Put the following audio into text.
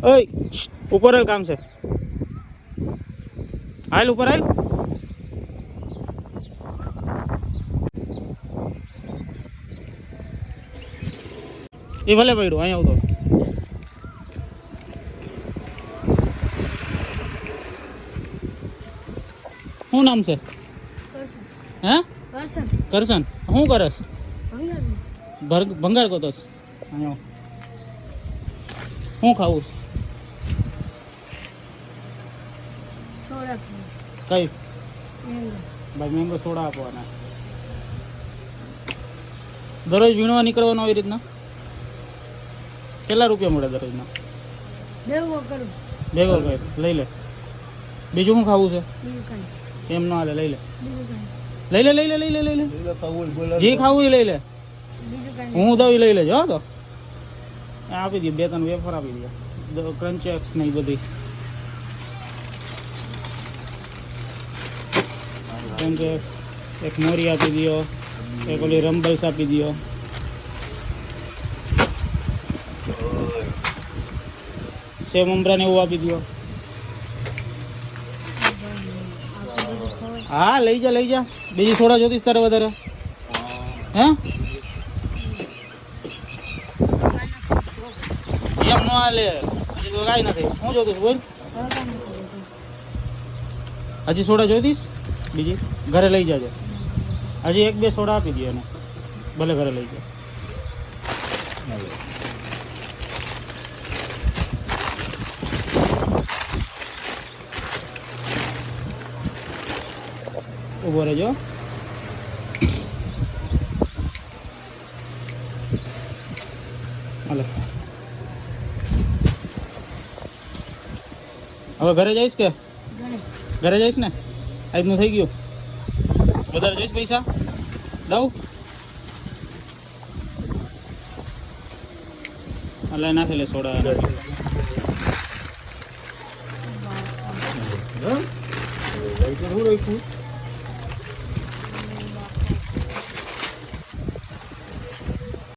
ઓય ઉપર હાલ, કામ છે. હાલ ઉપર હાલ. એ ભલે પડ્યું અહીંયા આવતો. શું નામ છે? હે કરશન. શું કરસ? ભંગાર કોતસ. અહીંયા શું ખાવું? કઈ ભાઈ મેંગો સોડા આપવાના. દરરોજ વીણવા નીકળવાનો આવી રીતના? કેટલા રૂપિયા મળે દરરોજના? ભેગો કર લઈ લે. બીજું શું ખાવું છે? એમ ના હાલે, લઈ લે. લઈ લે લઈ લે લઈ લે લઈ લે. જે ખાવું એ લઈ લે. હું દઉં એ લઈ લેજો. હા તો આપી દઈએ, 2-3 વેફર આપી દે. ક્રંચેક્સ ને એ બધી ક્રંચેક્સ. એક મોરી આપી દો, એક ઓલી રંબલ્સ આપી દો. સેવ મમરા ને એવું આપી દો. હા લઈ જા લઈ જા. બીજી સોડા જોતીસ તારે વધારે? હે એમ ન હાલે, હજી તો કાંઈ નથી. શું જોતું બોલ? હજી સોડા જોઈતીસ? બીજી ઘરે લઈ જાજો. હજી 1-2 સોડા આપી દો એને, ભલે ઘરે લઈ જાઓ. ઊભો રહેજો. હાલો હવે ઘરે જઈશ કે? ઘરે જઈશ ને? આજનું થઈ ગયું. વધારે જઈશ પૈસા દઉં? એટલે નાખી લે સોડા. શું રાખ્યું?